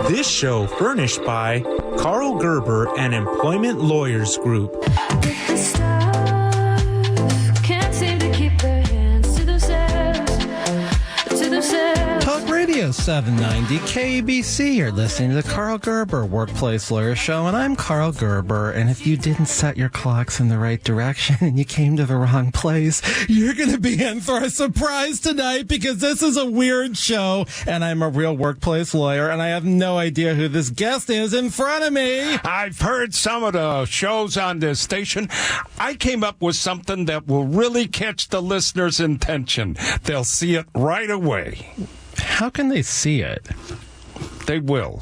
This show furnished by Karl Gerber and Employment Lawyers Group. Talk Radio 790 KABC. You're listening to the Karl Gerber Workplace Lawyer Show, and I'm Karl Gerber. And if you didn't set your clocks in the right direction and you came to the wrong place, you're going to be in for a surprise tonight because this is a weird show, and I'm a real workplace lawyer, and I have no idea who this guest is in front of me. I've heard some of the shows on this station. I came up with something that will really catch the listener's attention. They'll see it right away. How can they see it? They will.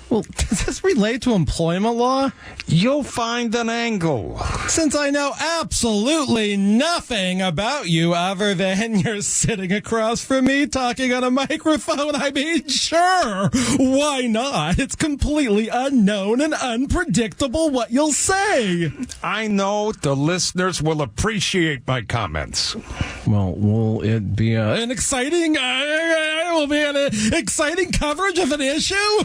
Well, does this relate to employment law? You'll find an angle. Since I know absolutely nothing about you other than you're sitting across from me talking on a microphone, I mean, sure, why not? It's completely unknown and unpredictable what you'll say. I know the listeners will appreciate my comments. Well, will it be an exciting coverage of an issue?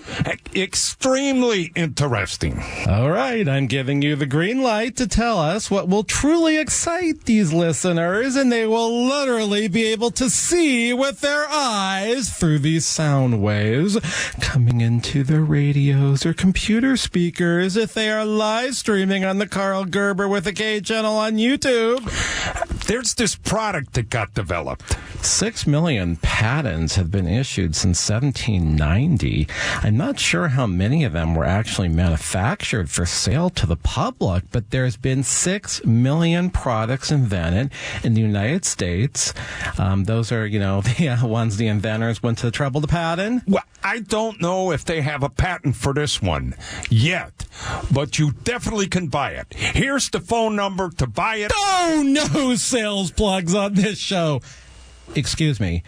Extremely interesting. All right, I'm giving you the green light to tell us what will truly excite these listeners, and they will literally be able to see with their eyes through these sound waves coming into their radios or computer speakers if they are live streaming on the Karl Gerber with a K channel on YouTube. There's this product that got developed. 6 million patents have been issued since 1790. I'm not sure how many of them were actually manufactured for sale to the public, but there's been 6 million products invented in the United States. Those are, the ones the inventors went to the trouble to patent. Well, I don't know if they have a patent for this one yet, but you definitely can buy it. Here's the phone number to buy it. Oh, no sales plugs on this show. Excuse me.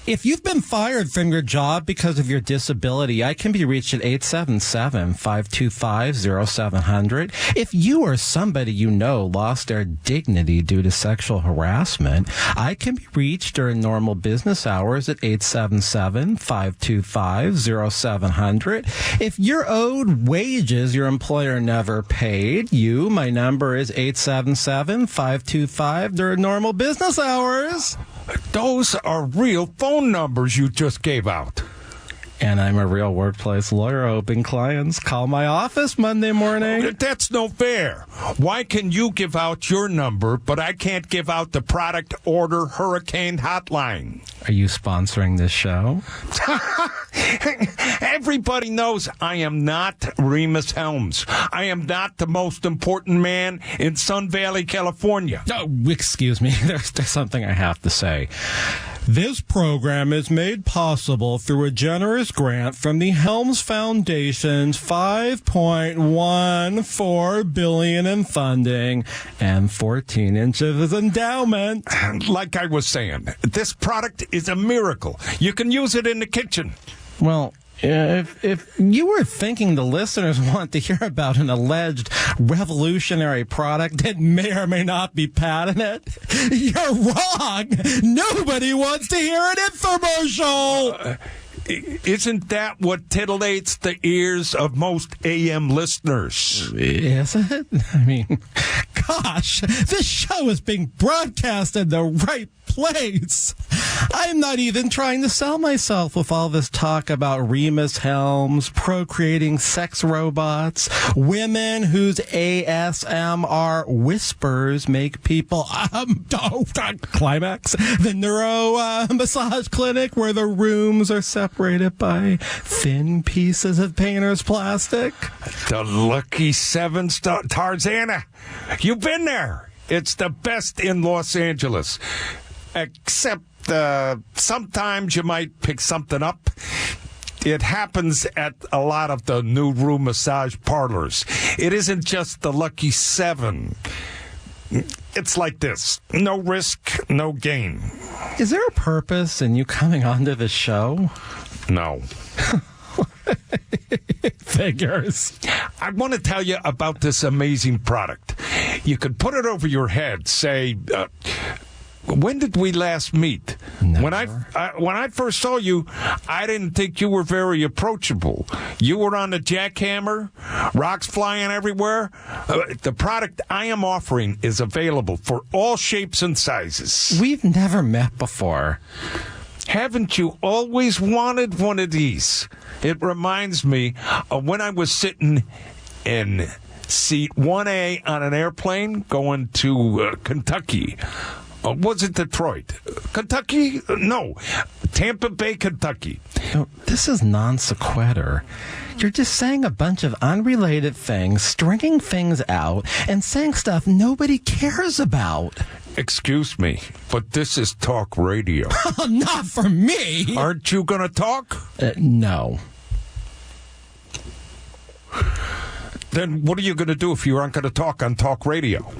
If you've been fired from your job because of your disability, I can be reached at 877-525-0700. If you or somebody you know lost their dignity due to sexual harassment, I can be reached during normal business hours at 877-525-0700. If you're owed wages your employer never paid you, my number is 877-525 during normal business hours. Those are real phone numbers you just gave out. And I'm a real workplace lawyer hoping clients call my office Monday morning. That's no fair. Why can you give out your number, but I can't give out the product order hurricane hotline? Are you sponsoring this show? Everybody knows I am not Remus Helms. I am not the most important man in Sun Valley, California. Oh, excuse me. There's something I have to say. This program is made possible through a generous grant from the Helms Foundation's $5.14 billion in funding and 14 inches of endowment. Like I was saying, this product is a miracle. You can use it in the kitchen. Well, if you were thinking the listeners want to hear about an alleged revolutionary product that may or may not be patented, you're wrong. Nobody wants to hear an infomercial. Isn't that what titillates the ears of most AM listeners? Is it? I mean, gosh, this show is being broadcast in the right place. I'm not even trying to sell myself with all this talk about Remus Helms, procreating sex robots, women whose ASMR whispers make people climax, the neuro massage clinic where the rooms are separated by thin pieces of painter's plastic. The Lucky Seven Tarzana. You've been there. It's the best in Los Angeles. Except sometimes you might pick something up. It happens at a lot of the new room massage parlors. It isn't just the Lucky Seven. It's like this. No risk, no gain. Is there a purpose in you coming onto the show? No. Figures. I want to tell you about this amazing product. You could put it over your head, say, when did we last meet? Never. When I first saw you, I didn't think you were very approachable. You were on the jackhammer, rocks flying everywhere. The product I am offering is available for all shapes and sizes. We've never met before. Haven't you always wanted one of these? It reminds me of when I was sitting in seat 1A on an airplane going to Kentucky. Was it Detroit? Kentucky? No. Tampa Bay, Kentucky. No, this is non sequitur. You're just saying a bunch of unrelated things, stringing things out, and saying stuff nobody cares about. Excuse me, but this is talk radio. Not for me. Aren't you going to talk? No. Then what are you going to do if you aren't going to talk on talk radio?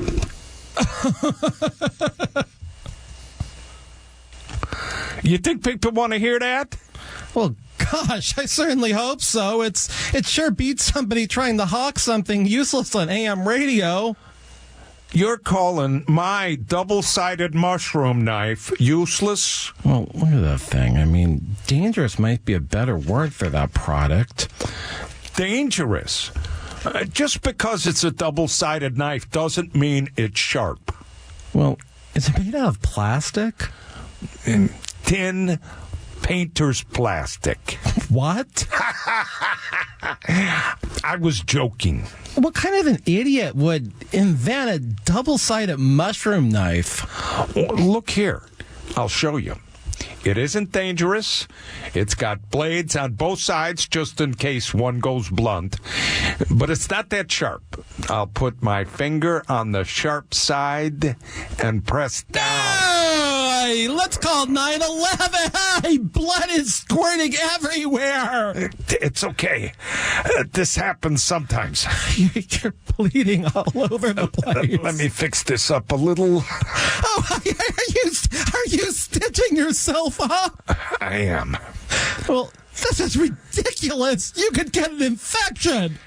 You think people want to hear that? Well, gosh, I certainly hope so. It sure beats somebody trying to hawk something useless on AM radio. You're calling my double-sided mushroom knife useless? Well, look at that thing. I mean, dangerous might be a better word for that product. Dangerous? Just because it's a double-sided knife doesn't mean it's sharp. Well, is it made out of plastic? Tin painter's plastic. What? I was joking. What kind of an idiot would invent a double-sided mushroom knife? Look here. I'll show you. It isn't dangerous. It's got blades on both sides just in case one goes blunt. But it's not that sharp. I'll put my finger on the sharp side and press down. Hey, let's call 911. Hey, blood is squirting everywhere. It's okay. This happens sometimes. You're bleeding all over the place. Let me fix this up a little. Oh, are you stitching yourself up? I am. Well, this is ridiculous. You could get an infection.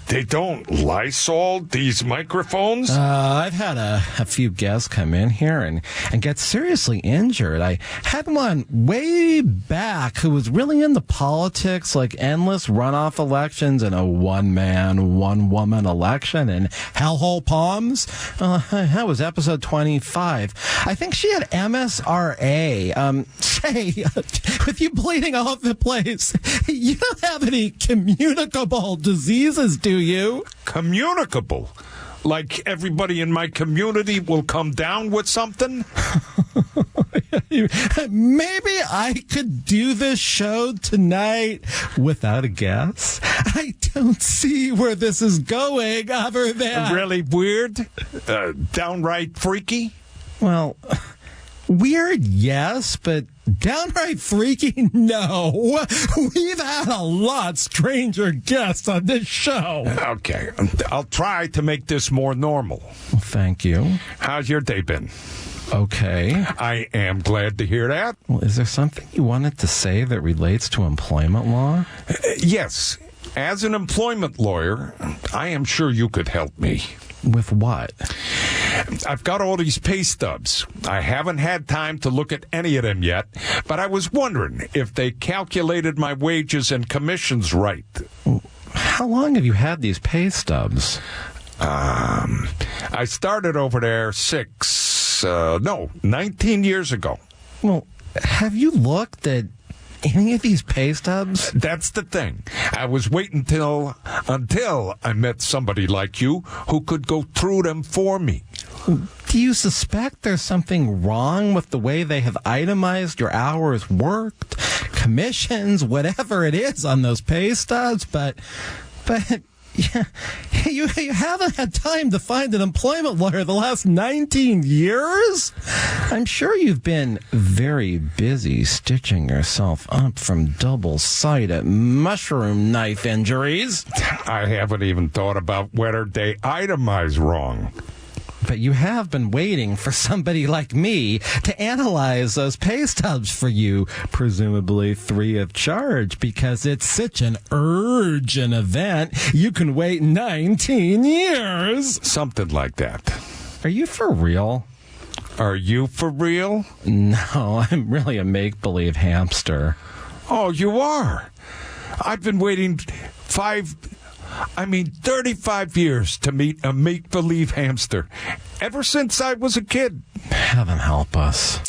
They don't Lysol these microphones? I've had a few guests come in here and get seriously injured. I had one way back who was really into politics, like endless runoff elections and a one-man, one-woman election and hellhole palms. That was episode 25. I think she had MSRA. Say, with you bleeding all over the place, you don't have any communicable diseases, do you? Communicable? Like everybody in my community will come down with something? Maybe I could do this show tonight without a guess. I don't see where this is going other than... Really weird? Downright freaky? Well, weird, yes, but downright freaky, no. We've had a lot stranger guests on this show. Okay, I'll try to make this more normal. Well, thank you. How's your day been? Okay. I am glad to hear that. Well, is there something you wanted to say that relates to employment law? Yes. As an employment lawyer, I am sure you could help me. With what? I've got all these pay stubs. I haven't had time to look at any of them yet, but I was wondering if they calculated my wages and commissions right. How long have you had these pay stubs? I started over there 19 years ago. Well, have you looked at any of these pay stubs? That's the thing. I was waiting until I met somebody like you who could go through them for me. Do you suspect there's something wrong with the way they have itemized your hours worked, commissions, whatever it is on those pay stubs? But yeah, you haven't had time to find an employment lawyer the last 19 years? I'm sure you've been very busy stitching yourself up from double-sided mushroom knife injuries. I haven't even thought about whether they itemize wrong. But you have been waiting for somebody like me to analyze those pay stubs for you, presumably free of charge, because it's such an urgent event. You can wait 19 years. Something like that. Are you for real? Are you for real? No, I'm really a make-believe hamster. Oh, you are? I've been waiting 35 years to meet a make-believe hamster. Ever since I was a kid. Heaven help us.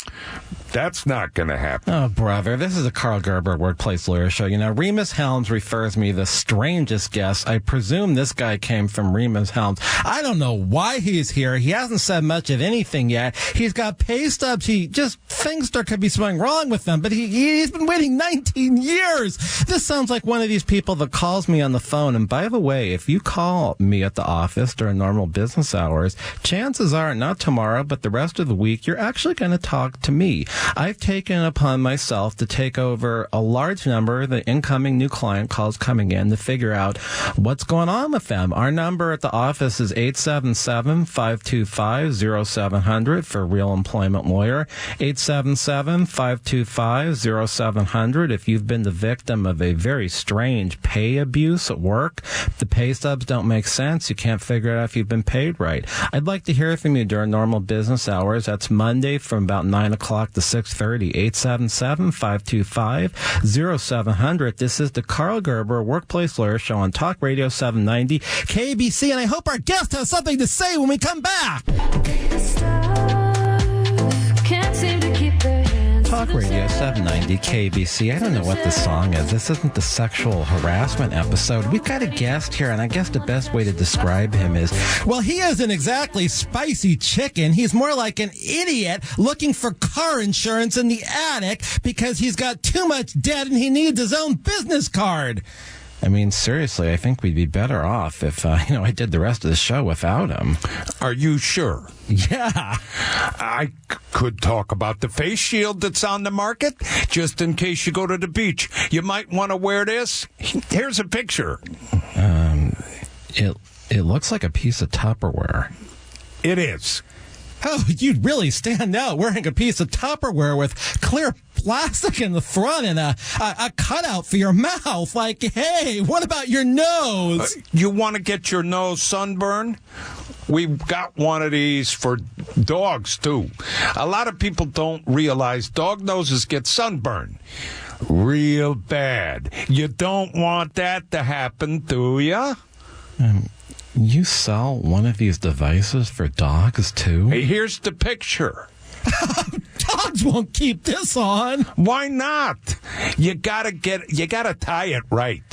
That's not going to happen. Oh, brother, this is a Karl Gerber Workplace Lawyer Show. You know, Remus Helms refers me the strangest guest. I presume this guy came from Remus Helms. I don't know why he's here. He hasn't said much of anything yet. He's got pay stubs. He just thinks there could be something wrong with them, but he's been waiting 19 years. This sounds like one of these people that calls me on the phone. And by the way, if you call me at the office during normal business hours, chances are not tomorrow, but the rest of the week, you're actually going to talk to me. I've taken upon myself to take over a large number of the incoming new client calls coming in to figure out what's going on with them. Our number at the office is 877-525-0700 for Real Employment Lawyer, 877-525-0700 if you've been the victim of a very strange pay abuse at work. The pay stubs don't make sense. You can't figure out if you've been paid right. I'd like to hear from you during normal business hours. That's Monday from about 9 o'clock to 6:30, 877-525-0700. This is the Karl Gerber Workplace Lawyer Show on Talk Radio 790 KABC, and I hope our guest has something to say when we come back. Talk Radio 790 KABC. I don't know what this song is. This isn't the sexual harassment episode. We've got a guest here, and I guess the best way to describe him is, well, he isn't exactly spicy chicken. He's more like an idiot looking for car insurance in the attic because he's got too much debt and he needs his own business card. I mean, seriously, I think we'd be better off if, I did the rest of the show without him. Are you sure? Yeah. I could talk about the face shield that's on the market, just in case you go to the beach. You might want to wear this. Here's a picture. It looks like a piece of Tupperware. It is. Oh, you'd really stand out wearing a piece of Tupperware with clear plastic in the front and a cutout for your mouth. Like, hey, what about your nose? You want to get your nose sunburn? We've got one of these for dogs, too. A lot of people don't realize dog noses get sunburned real bad. You don't want that to happen, do you? You sell one of these devices for dogs, too? Hey, here's the picture. Dogs won't keep this on. Why not? You gotta tie it right.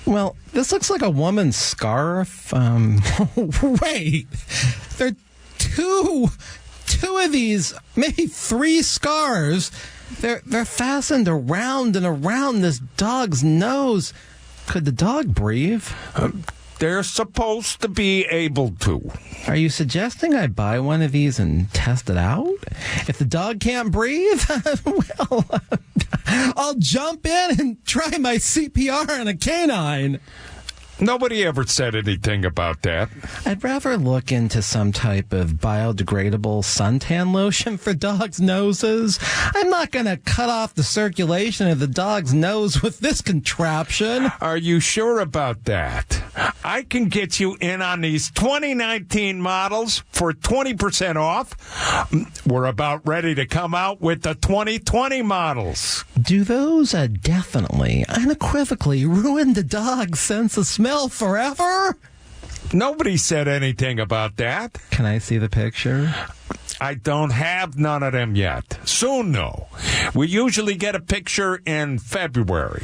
Well, this looks like a woman's scarf. Wait, there are two of these, maybe 3 scarves. They're fastened around and around this dog's nose. Could the dog breathe? They're supposed to be able to. Are you suggesting I buy one of these and test it out? If the dog can't breathe, well, I'll jump in and try my CPR on a canine. Nobody ever said anything about that. I'd rather look into some type of biodegradable suntan lotion for dogs' noses. I'm not going to cut off the circulation of the dog's nose with this contraption. Are you sure about that? I can get you in on these 2019 models for 20% off. We're about ready to come out with the 2020 models. Do those definitely, unequivocally ruin the dog's sense of smell forever? Nobody said anything about that. Can I see the picture? I don't have none of them yet. Soon, though. We usually get a picture in February.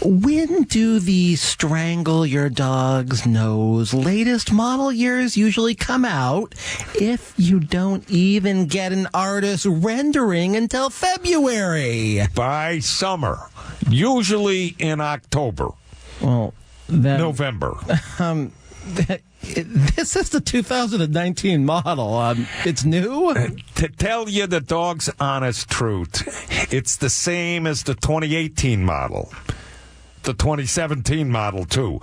When do the strangle your dog's nose latest model years usually come out if you don't even get an artist rendering until February? By summer. Usually in October. Well, then... November. This is the 2019 model. It's new? To tell you the dog's honest truth, it's the same as the 2018 model. the 2017 model, too.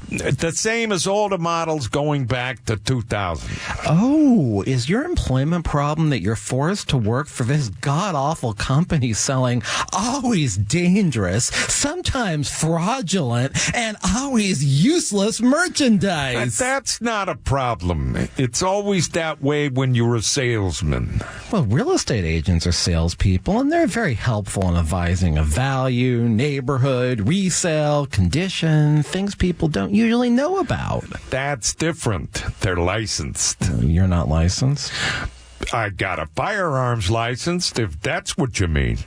The same as all the models going back to 2000. Oh, is your employment problem that you're forced to work for this god-awful company selling always dangerous, sometimes fraudulent, and always useless merchandise? That's not a problem. It's always that way when you're a salesman. Well, real estate agents are salespeople, and they're very helpful in advising of value, neighborhood, resale, condition, things people don't usually know about. That's different. They're licensed. You're not licensed? I got a firearms license, if that's what you mean.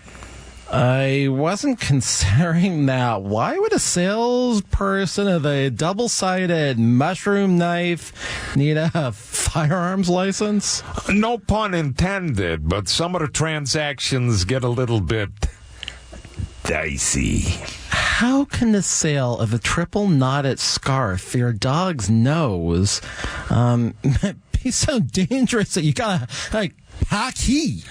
I wasn't considering that. Why would a salesperson of a double-sided mushroom knife need a firearms license? No pun intended, but some of the transactions get a little bit dicey. How can the sale of a triple knotted scarf for your dog's nose be so dangerous that you gotta, pack heat?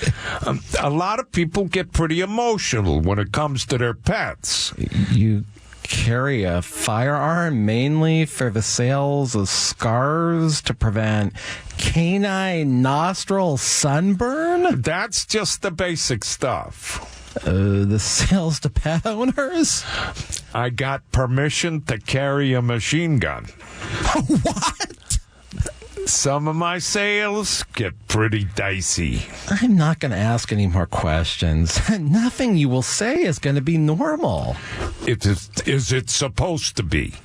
A lot of people get pretty emotional when it comes to their pets. You carry a firearm mainly for the sales of scarves to prevent canine nostril sunburn? That's just the basic stuff. The sales to pet owners? I got permission to carry a machine gun. What? Some of my sales get pretty dicey. I'm not going to ask any more questions. Nothing you will say is going to be normal. Is it supposed to be?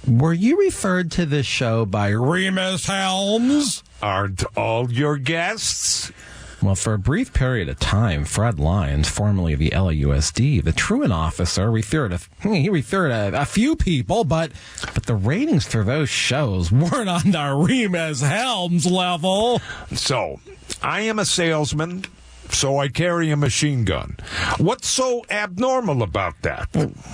Were you referred to this show by Remus Helms? Aren't all your guests? Well, for a brief period of time, Fred Lyons, formerly of the LAUSD, the truant officer, referred to a few people, but the ratings for those shows weren't on the Remus Helms level. So, I am a salesman, so I carry a machine gun. What's so abnormal about that?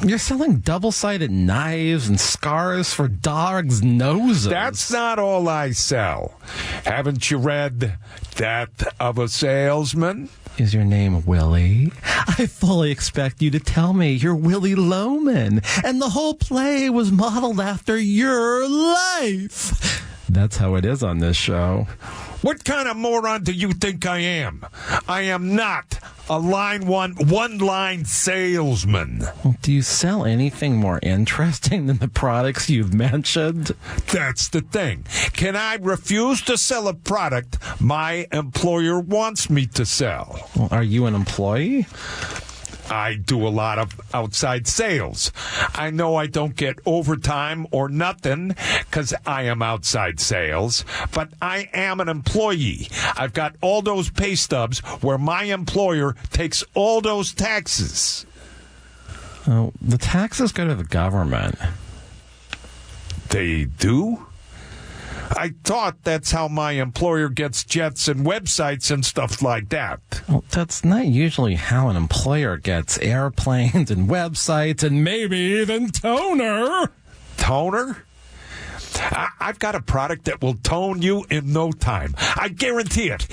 You're selling double-sided knives and scars for dogs' noses. That's not all I sell. Haven't you read Death of a Salesman? Is your name Willie? I fully expect you to tell me you're Willie Loman, and the whole play was modeled after your life. That's how it is on this show. What kind of moron do you think I am? I am not a one-line salesman. Well, do you sell anything more interesting than the products you've mentioned? That's the thing. Can I refuse to sell a product my employer wants me to sell? Well, are you an employee? I do a lot of outside sales. I know I don't get overtime or nothing because I am outside sales, but I am an employee. I've got all those pay stubs where my employer takes all those taxes. Oh, the taxes go to the government. They do? I thought that's how my employer gets jets and websites and stuff like that. Well, that's not usually how an employer gets airplanes and websites and maybe even toner. Toner? I've got a product that will tone you in no time. I guarantee it.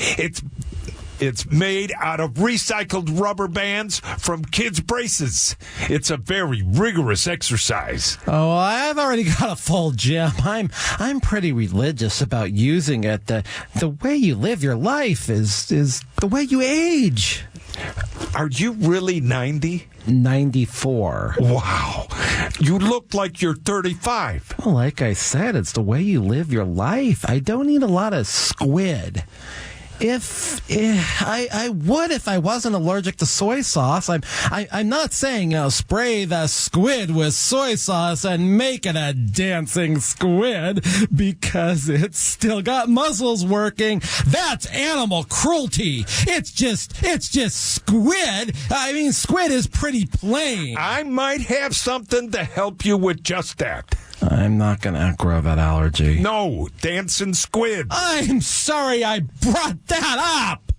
It's made out of recycled rubber bands from kids' braces. It's a very rigorous exercise. Oh, I've already got a full gym. I'm pretty religious about using it. The way you live your life is the way you age. Are you really 90? 94. Wow. You look like you're 35. Well, like I said, it's the way you live your life. I don't eat a lot of squid. If I would if I wasn't allergic to soy sauce. I'm not saying spray the squid with soy sauce and make it a dancing squid because it's still got muscles working. That's animal cruelty. It's just squid. I mean, squid is pretty plain. I might have something to help you with just that. I'm not going to outgrow that allergy. No, dancing squid. I'm sorry I brought that up.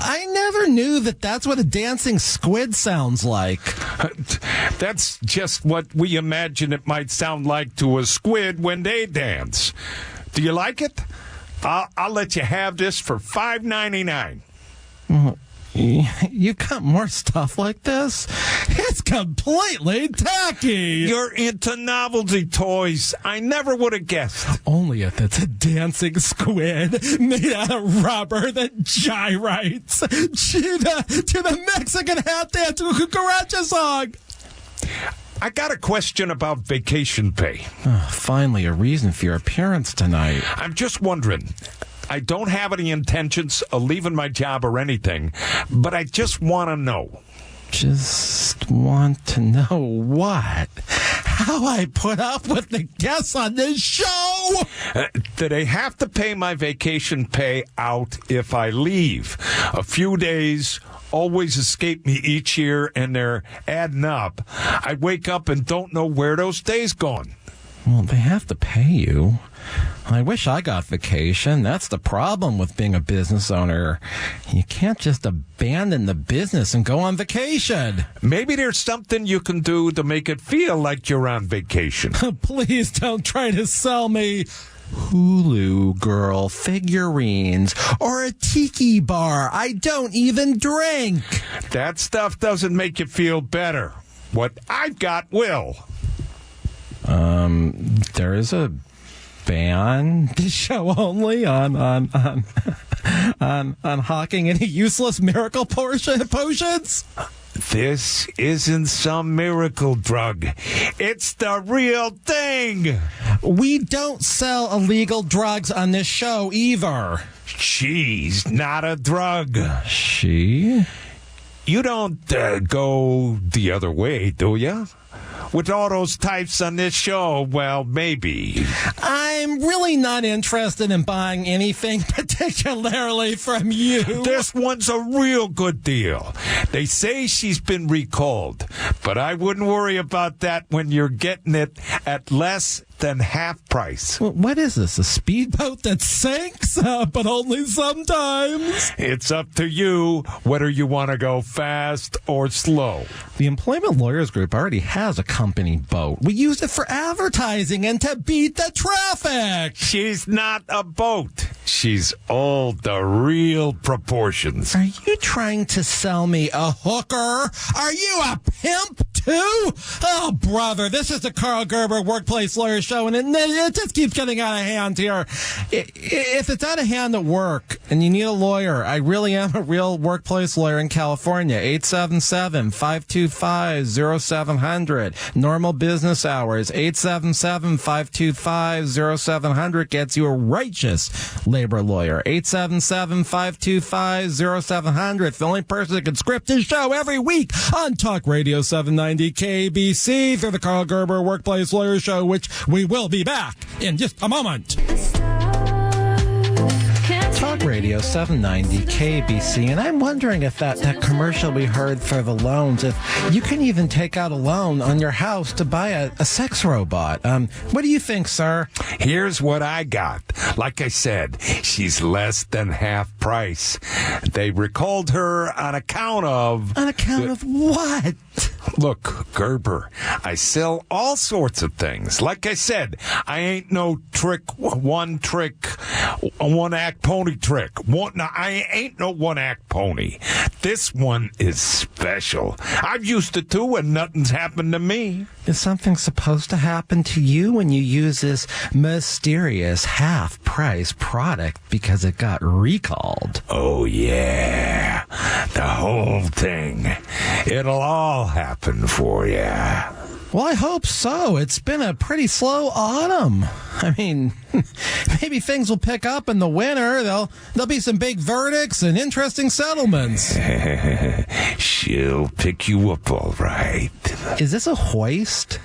I never knew that's what a dancing squid sounds like. That's just what we imagine it might sound like to a squid when they dance. Do you like it? I'll let you have this for $5.99. You got more stuff like this? It's completely tacky. You're into novelty toys. I never would have guessed. Only if it's a dancing squid made out of rubber that gyrates to the Mexican hat dance cucaracha song. I got a question about vacation pay. Finally, a reason for your appearance tonight. I'm just wondering. I don't have any intentions of leaving my job or anything, but I just want to know. Just want to know what? How I put up with the guests on this show? Do they have to pay my vacation pay out if I leave? A few days always escape me each year, and they're adding up. I wake up and don't know where those days gone. Well, they have to pay you. I wish I got vacation. That's the problem with being a business owner. You can't just abandon the business and go on vacation. Maybe there's something you can do to make it feel like you're on vacation. Please don't try to sell me Hulu girl figurines or a tiki bar I don't even drink. That stuff doesn't make you feel better. What I've got will. There is a ban this show only on hawking any useless miracle potions. This isn't some miracle drug. It's the real thing. We don't sell illegal drugs on this show either. She's not a drug. She? You don't go the other way, do you? With all those types on this show, well, maybe. I'm really not interested in buying anything particularly from you. This one's a real good deal. They say she's been recalled, but I wouldn't worry about that when you're getting it at less than half price. Well, what is this, a speedboat that sinks? But only sometimes. It's up to you whether you want to go fast or slow. The Employment Lawyers Group already has a company boat. We use it for advertising and to beat the traffic. She's not a boat. She's all the real proportions. Are you trying to sell me a hooker? Are you a pimp too? Oh, brother, this is the Karl Gerber Workplace Lawyer Show, and it just keeps getting out of hand here. If it's out of hand at work and you need a lawyer, I really am a real workplace lawyer in California. 877-525-0700. Normal business hours. 877-525-0700 gets you a righteous labor lawyer. 877-525-0700. The only person that can script his show every week on Talk Radio 790 KABC through the Karl Gerber Workplace Lawyer Show, which we will be back in just a moment. Talk Radio 790 KABC, and I'm wondering if that commercial we heard for the loans, if you can even take out a loan on your house to buy a sex robot. What do you think, sir? Here's what I got. Like I said, she's less than half price. They recalled her on account of... On account of what? Look, Gerber, I sell all sorts of things. Like I said, I ain't no one-act pony trick. I ain't no one-act pony. This one is special. I've used it too, and nothing's happened to me. Is something supposed to happen to you when you use this mysterious half-price product because it got recalled? Oh, yeah. The whole thing. It'll all happen for you. Well, I hope so. It's been a pretty slow autumn. I mean, maybe things will pick up in the winter. There'll be some big verdicts and interesting settlements. She'll pick you up all right. Is this a hoist?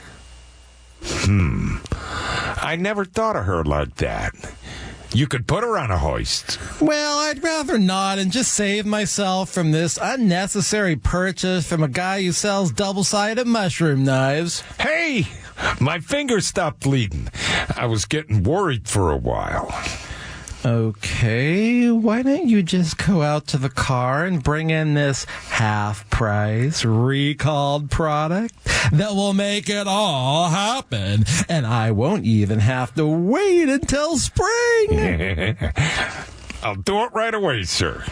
I never thought of her like that. You could put her on a hoist. Well, I'd rather not and just save myself from this unnecessary purchase from a guy who sells double-sided mushroom knives. Hey, my finger stopped bleeding. I was getting worried for a while. Okay, why don't you just go out to the car and bring in this half-price recalled product that will make it all happen, and I won't even have to wait until spring. I'll do it right away, sir.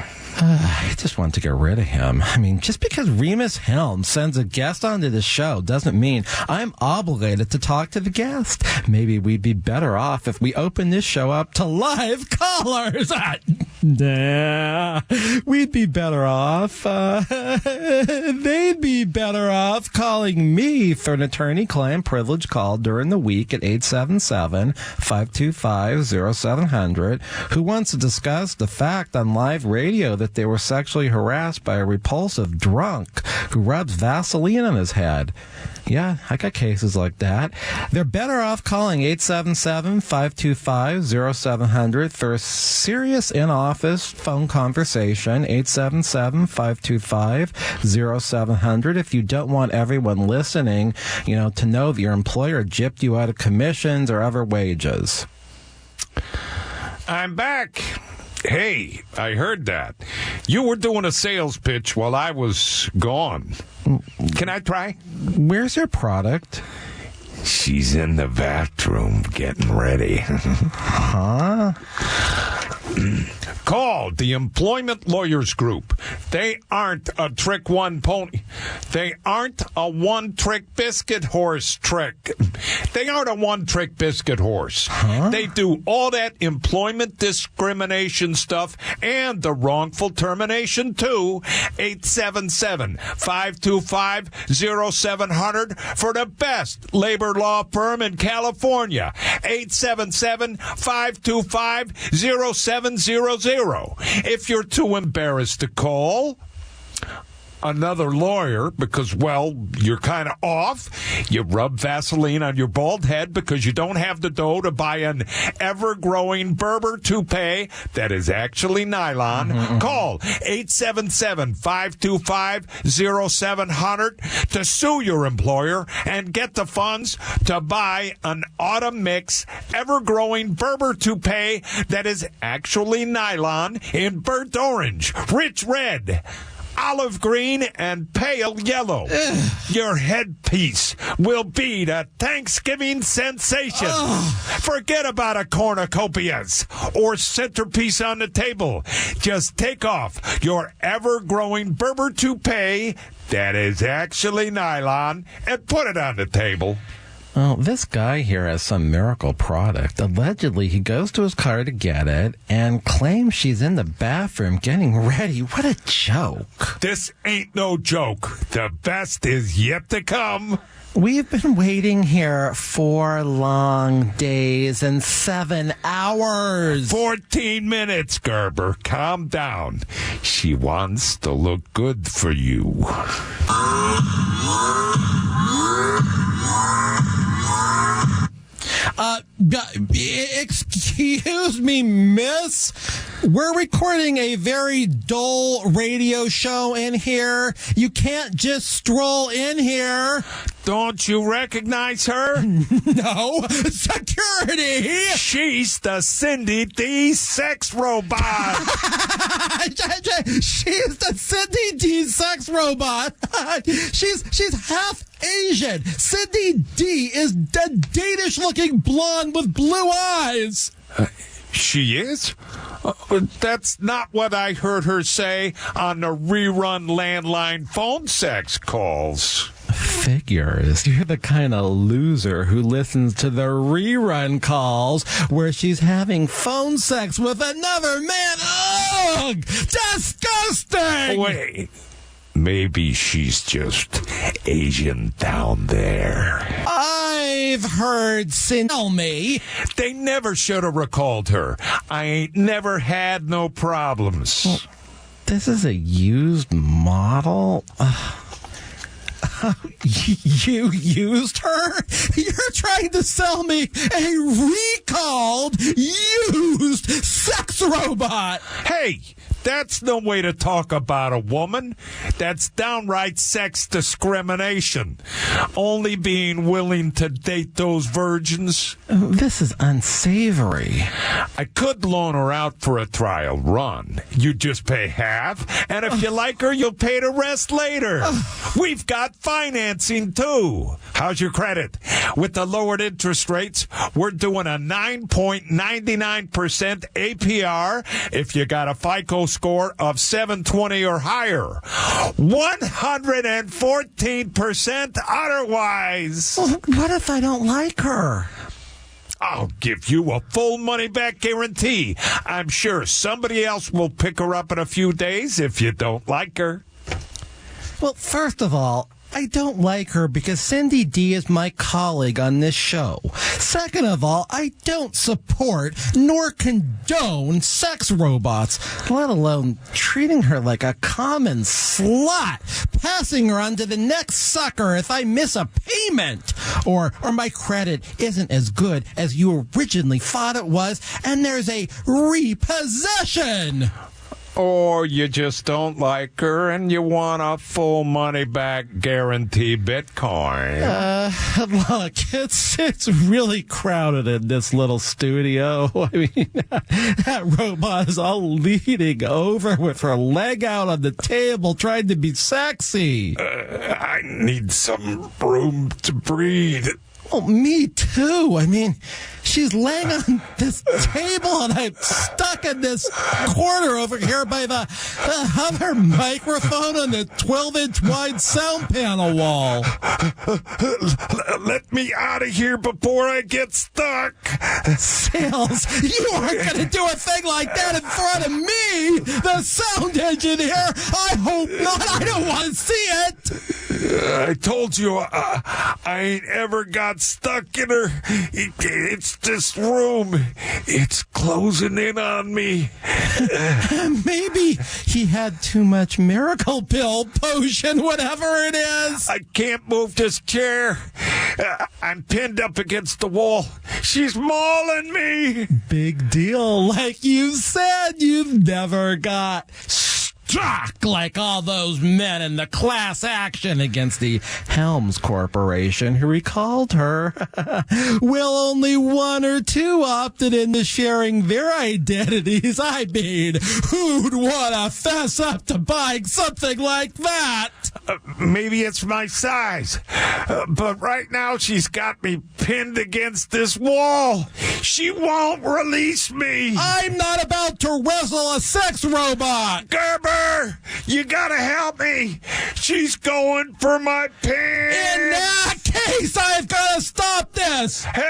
I just want to get rid of him. I mean, just because Remus Helms sends a guest onto the show doesn't mean I'm obligated to talk to the guest. Maybe we'd be better off if we open this show up to live callers. Nah, we'd be better off. They'd be better off calling me for an attorney-client privilege call during the week at 877-525-0700 who wants to discuss the fact on live radio that they were sexually harassed by a repulsive drunk who rubs Vaseline on his head. Yeah, I got cases like that. They're better off calling 877-525-0700 for a serious in-office phone conversation, 877-525-0700, if you don't want everyone listening, to know that your employer gypped you out of commissions or other wages. I'm back. Hey, I heard that. You were doing a sales pitch while I was gone. Can I try? Where's your product? She's in the bathroom getting ready. Huh? Call the Employment Lawyers Group. They aren't a trick one pony. They aren't a one-trick biscuit horse trick. They aren't a one-trick biscuit horse. Huh? They do all that employment discrimination stuff and the wrongful termination too. 877-525-0700 for the best labor law firm in California. 877-525-0700. If you're too embarrassed to call another lawyer because, well, you're kind of off, you rub Vaseline on your bald head because you don't have the dough to buy an ever-growing Berber toupee that is actually nylon, call 877-525-0700 to sue your employer and get the funds to buy an autumn mix ever-growing Berber toupee that is actually nylon in burnt orange, rich red, olive green, and pale yellow. Your headpiece will be the Thanksgiving sensation. Forget about a cornucopias or centerpiece on the table. Just take off your ever-growing Berber toupee that is actually nylon and put it on the table. Well, this guy here has some miracle product. Allegedly, he goes to his car to get it and claims she's in the bathroom getting ready. What a joke. This ain't no joke. The best is yet to come. We've been waiting here 4 long days and 7 hours. 14 minutes, Gerber. Calm down. She wants to look good for you. Excuse me, miss. We're recording a very dull radio show in here. You can't just stroll in here. Don't you recognize her? No. Security! She's the Cindy D sex robot. She's the Cindy D sex robot. She's half Asian. Cindy D is the Danish-looking blonde with blue eyes. She is? That's not what I heard her say on the rerun landline phone sex calls. Figures. You're the kind of loser who listens to the rerun calls where she's having phone sex with another man. Ugh! Disgusting! Wait. Maybe she's just Asian down there. I've heard tell me. They never should have recalled her. I ain't never had no problems. Well, this is a used model? You used her? You're trying to sell me a recalled, used sex robot. Hey, That's no way to talk about a woman. That's downright sex discrimination. Only being willing to date those virgins. This is unsavory. I could loan her out for a trial run. You just pay half, and if you like her, you'll pay the rest later. We've got financing, too. How's your credit? With the lowered interest rates, we're doing a 9.99% APR if you got a FICO score of 720 or higher. 114% otherwise. Well, what if I don't like her? I'll give you a full money-back guarantee. I'm sure somebody else will pick her up in a few days if you don't like her. Well, first of all, I don't like her because Cindy D is my colleague on this show. Second of all, I don't support nor condone sex robots, let alone treating her like a common slut, passing her on to the next sucker if I miss a payment, or my credit isn't as good as you originally thought it was, and there's a repossession. Or you just don't like her and you want a full money-back guarantee Bitcoin. Look, it's really crowded in this little studio. I mean, that robot is all leaning over with her leg out on the table trying to be sexy. I need some room to breathe. Oh, me too. I mean, she's laying on this table and I'm stuck in this corner over here by the other microphone on the 12-inch wide sound panel wall. Let me out of here before I get stuck. Sales, you aren't going to do a thing like that in front of me, the sound engineer. I hope not. I don't want to see it. I told you I ain't ever got stuck in her. It's this room. It's closing in on me. Maybe he had too much miracle pill potion, whatever it is. I can't move this chair. I'm pinned up against the wall. She's mauling me. Big deal. Like you said, you've never got struck like all those men in the class action against the Helms Corporation who recalled her. Will only one or two opted into sharing their identities? I mean, who'd want to fess up to buying something like that? Maybe it's my size, but right now she's got me pinned against this wall. She won't release me. I'm not about to wrestle a sex robot. Gerber, you gotta help me. She's going for my pants. In that case, I've got to stop this. Help!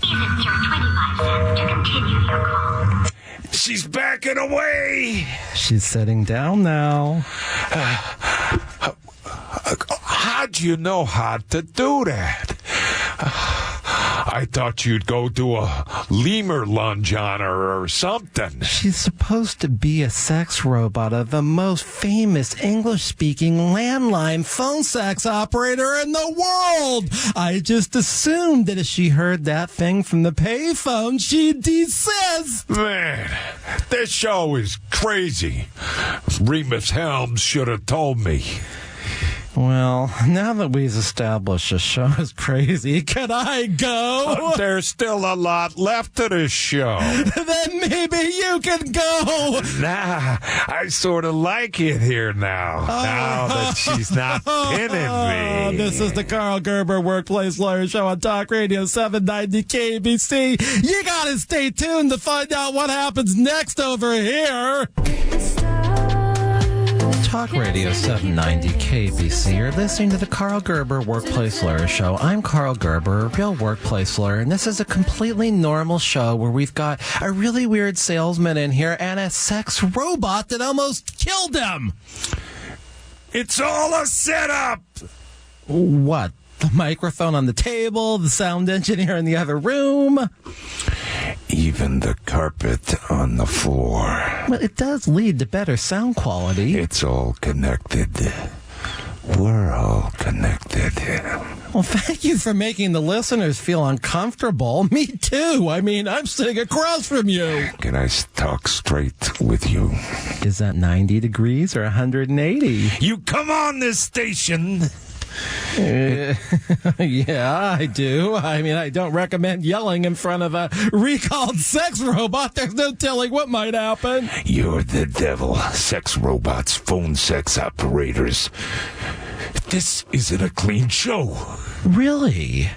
Please enter 25 cents to continue your call. She's backing away. She's sitting down now. How'd you know how to do that? I thought you'd go do a lemur lunge on her or something. She's supposed to be a sex robot of the most famous English-speaking landline phone sex operator in the world. I just assumed that if she heard that thing from the payphone, she'd desist. Man, this show is crazy. Remus Helms should have told me. Well, now that we've established the show is crazy, can I go? There's still a lot left of this show. Then maybe you can go. Nah, I sort of like it here now. Now that she's not pinning me. This is the Karl Gerber Workplace Lawyer Show on Talk Radio 790 KABC. You gotta stay tuned to find out what happens next over here. Talk Radio 790 KBC. You're listening to the Karl Gerber Workplace Lawyer Show. I'm Karl Gerber, a real workplace lawyer, and this is a completely normal show where we've got a really weird salesman in here and a sex robot that almost killed him. It's all a setup. What? The microphone on the table, the sound engineer in the other room. Even the carpet on the floor. Well, it does lead to better sound quality. It's all connected. We're all connected. Well, thank you for making the listeners feel uncomfortable. Me too. I mean, I'm sitting across from you. Can I talk straight with you? Is that 90 degrees or 180? You come on this station. Yeah, I do. I mean, I don't recommend yelling in front of a recalled sex robot. There's no telling what might happen. You're the devil. Sex robots, phone sex operators. This isn't a clean show. Really?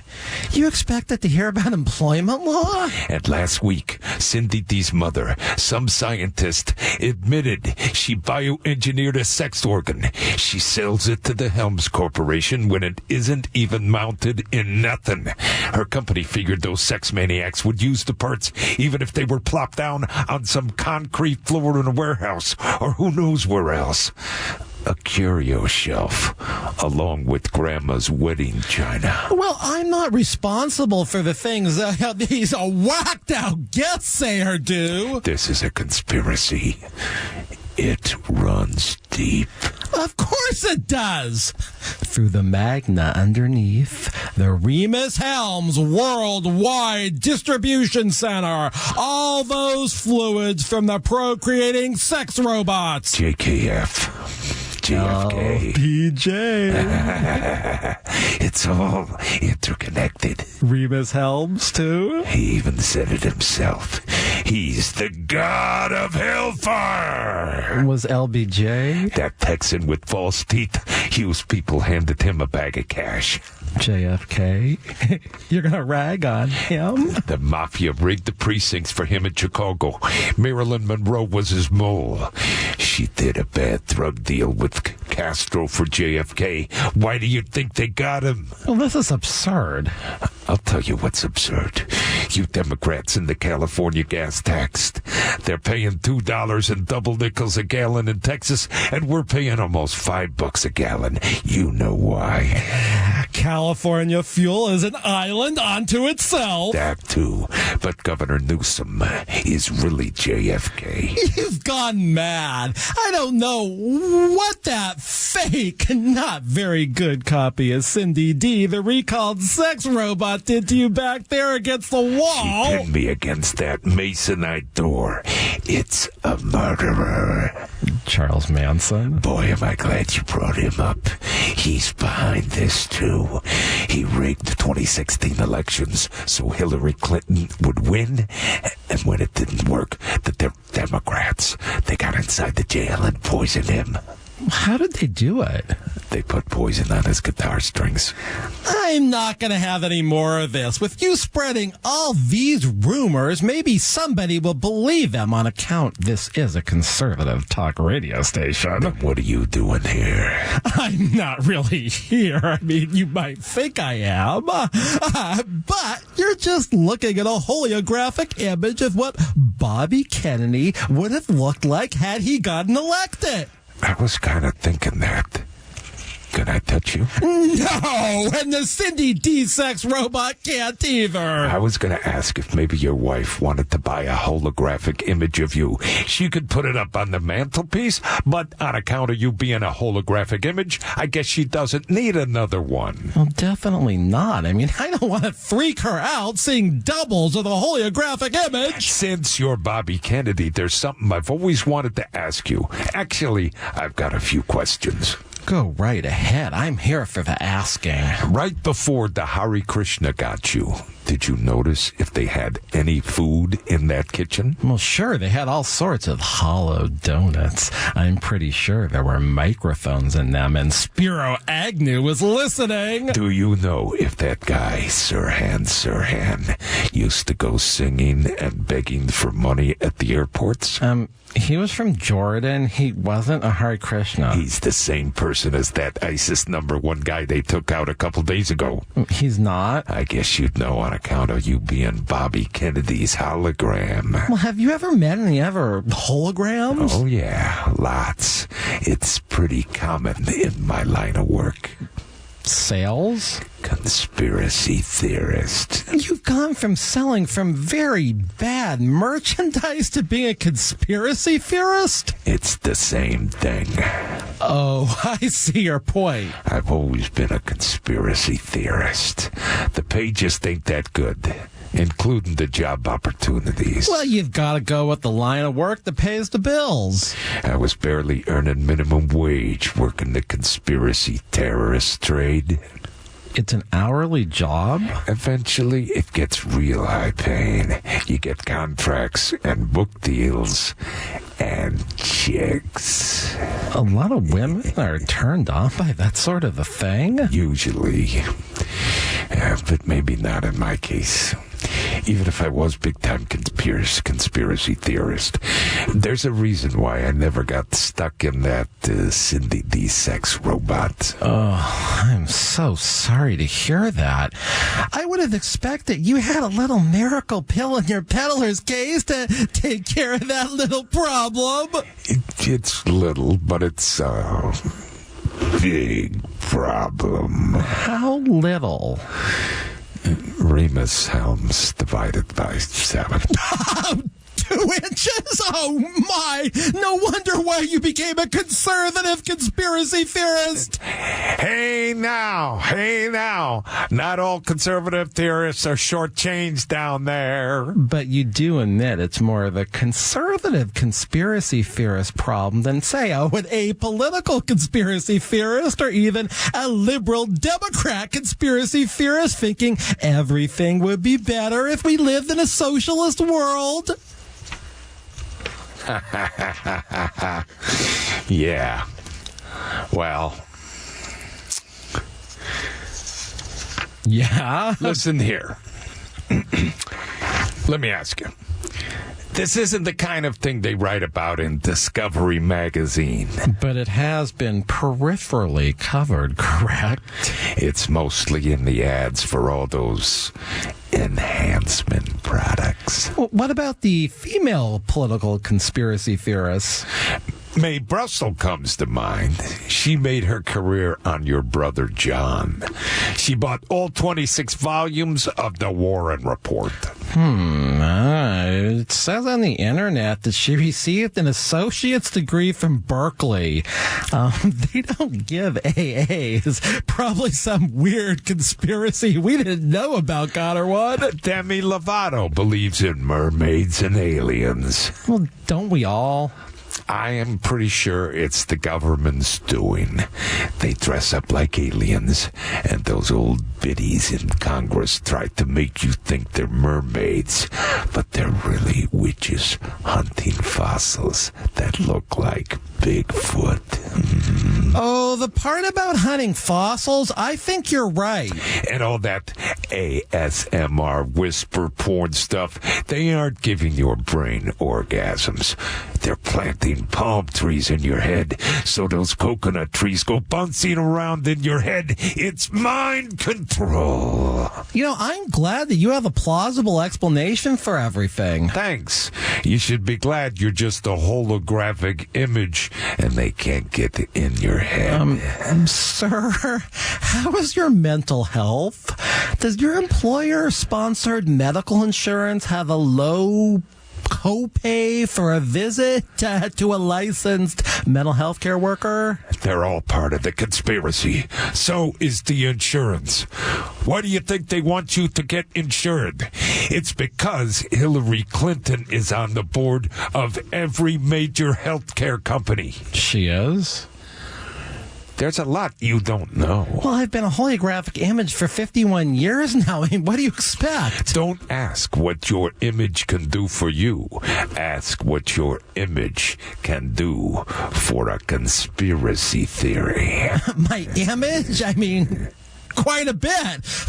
You expected to hear about employment law? And last week, Cindy D's mother, some scientist, admitted she bioengineered a sex organ. She sells it to the Helms Corporation when it isn't even mounted in nothing. Her company figured those sex maniacs would use the parts even if they were plopped down on some concrete floor in a warehouse or who knows where else. A curio shelf, along with Grandma's wedding china. Well, I'm not responsible for the things that these whacked-out guests say or do. This is a conspiracy. It runs deep. Of course it does. Through the magna underneath, the Remus Helms Worldwide Distribution Center. All those fluids from the procreating sex robots. JKF. JFK. PJ. It's all interconnected. Remus Helms, too? He even said it himself. He's the god of hellfire. Was LBJ? That Texan with false teeth. Hughes people handed him a bag of cash. JFK? You're going to rag on him? The mafia rigged the precincts for him in Chicago. Marilyn Monroe was his mole. She did a bad drug deal with Castro for JFK. Why do you think they got him? Well, this is absurd. I'll tell you what's absurd. You Democrats in the California gas tax. They're paying $2 and double nickels a gallon in Texas, and we're paying almost $5 a gallon. You know why. California fuel is an island unto itself. That too. But Governor Newsom is really JFK. You've gone mad. I don't know what that fake, not very good copy of Cindy D, the recalled sex robot, did to you back there against the wall. She pinned me against that masonite door. It's a murderer. Charles Manson? Boy, am I glad you brought him up. He's behind this, too. He rigged the 2016 elections so Hillary Clinton would win. And when it didn't work, the Democrats, they got inside the jail and poisoned him. How did they do it? They put poison on his guitar strings. I'm not going to have any more of this. With you spreading all these rumors, maybe somebody will believe them on account this is a conservative talk radio station. Then what are you doing here? I'm not really here. I mean, you might think I am. But you're just looking at a holographic image of what Bobby Kennedy would have looked like had he gotten elected. I was kind of thinking that. Can I touch you? No, and the Cindy D sex robot can't either. I was going to ask if maybe your wife wanted to buy a holographic image of you. She could put it up on the mantelpiece, but on account of you being a holographic image, I guess she doesn't need another one. Well, definitely not. I mean, I don't want to freak her out seeing doubles of the holographic image. Since you're Bobby Kennedy, there's something I've always wanted to ask you. Actually, I've got a few questions. Go right ahead. I'm here for the asking. Right before the Hare Krishna got you, did you notice if they had any food in that kitchen? Well, sure. They had all sorts of hollow donuts. I'm pretty sure there were microphones in them, and Spiro Agnew was listening. Do you know if that guy, Sirhan, used to go singing and begging for money at the airports? He was from Jordan. He wasn't a Hare Krishna. He's the same person as that ISIS #1 guy they took out a couple days ago. He's not? I guess you'd know on account of you being Bobby Kennedy's hologram. Well, have you ever met any other holograms? Oh, yeah, lots. It's pretty common in my line of work. Sales? Conspiracy theorist. You've gone from selling from very bad merchandise to being a conspiracy theorist? It's the same thing. Oh, I see your point. I've always been a conspiracy theorist. The pay just ain't that good, including the job opportunities. Well, you've got to go with the line of work that pays the bills. I was barely earning minimum wage working the conspiracy terrorist trade. It's an hourly job? Eventually, it gets real high paying. You get contracts and book deals and chicks. A lot of women are turned on by that sort of a thing? Usually. But maybe not in my case. Even if I was big-time conspiracy theorist, there's a reason why I never got stuck in that Cindy D sex robot. Oh, I'm so sorry to hear that. I would have expected you had a little miracle pill in your peddler's case to take care of that little problem. It's little, but it's a big problem. How little? Remus Helms divided by 7. 2 inches? Oh, my. No wonder why you became a conservative conspiracy theorist. Hey, now. Not all conservative theorists are shortchanged down there. But you do admit it's more of a conservative conspiracy theorist problem than, say, an apolitical conspiracy theorist or even a liberal Democrat conspiracy theorist thinking everything would be better if we lived in a socialist world. Yeah. Well. Yeah? Listen here. Let me ask you. This isn't the kind of thing they write about in Discovery magazine. But it has been peripherally covered, correct? It's mostly in the ads for all those enhancement products. Well, what about the female political conspiracy theorists? Mae Brussel comes to mind. She made her career on Your Brother John. She bought all 26 volumes of the Warren Report. It says on the internet that she received an associate's degree from Berkeley. They don't give AAs. Probably some weird conspiracy we didn't know about, God, or what? Demi Lovato believes in mermaids and aliens. Well, don't we all? I am pretty sure it's the government's doing. They dress up like aliens, and those old biddies in Congress try to make you think they're mermaids, but they're really witches hunting fossils that look like Bigfoot. Oh, the part about hunting fossils, I think you're right. And all that ASMR whisper porn stuff, they aren't giving your brain orgasms. They're planting palm trees in your head so those coconut trees go bouncing around in your head. It's mind control. You know, I'm glad that you have a plausible explanation for everything. Thanks. You should be glad you're just a holographic image and they can't get in your head. Sir, how is your mental health? Does your employer-sponsored medical insurance have a low copay for a visit to a licensed mental health care worker? They're all part of the conspiracy. So is the insurance. Why do you think they want you to get insured? It's because Hillary Clinton is on the board of every major healthcare company. She is? There's a lot you don't know. Well, I've been a holographic image for 51 years now. I mean, what do you expect? Don't ask what your image can do for you. Ask what your image can do for a conspiracy theory. My image? I mean, quite a bit.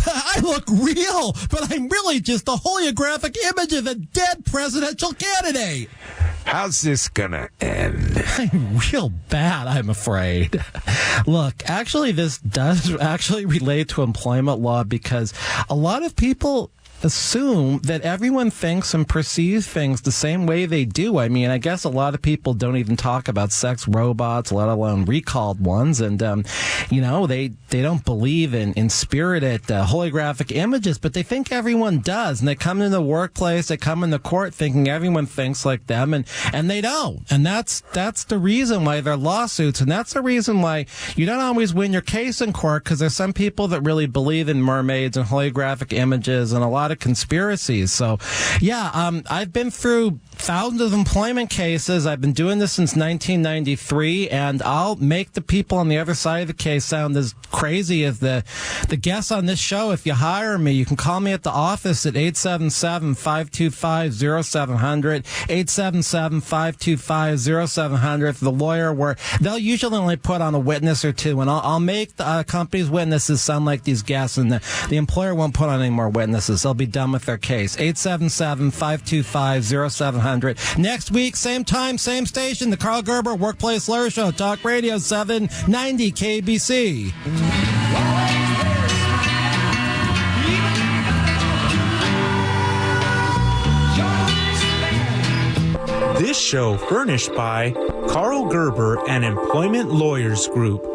I look real, but I'm really just a holographic image of a dead presidential candidate. How's this gonna end? I'm real bad, I'm afraid. Look, actually, this does actually relate to employment law because a lot of people assume that everyone thinks and perceives things the same way they do. I mean, I guess a lot of people don't even talk about sex robots, let alone recalled ones. And, they don't believe in spirited holographic images, but they think everyone does. And they come in the workplace, they come in the court thinking everyone thinks like them, and they don't. And that's the reason why they're lawsuits. And that's the reason why you don't always win your case in court, because there's some people that really believe in mermaids and holographic images and a lot of conspiracies. So, I've been through thousands of employment cases. I've been doing this since 1993, and I'll make the people on the other side of the case sound as crazy as the guests on this show. If you hire me, you can call me at the office at 877-525-0700, 877-525-0700 for the lawyer, where they'll usually only put on a witness or two, and I'll make the company's witnesses sound like these guests, and the employer won't put on any more witnesses. They'll be done with their case. 877-525-0700. Next week, same time, same station, the Karl Gerber Workplace Lawyer Show, Talk Radio 790 KABC. This show furnished by Karl Gerber and Employment Lawyers Group,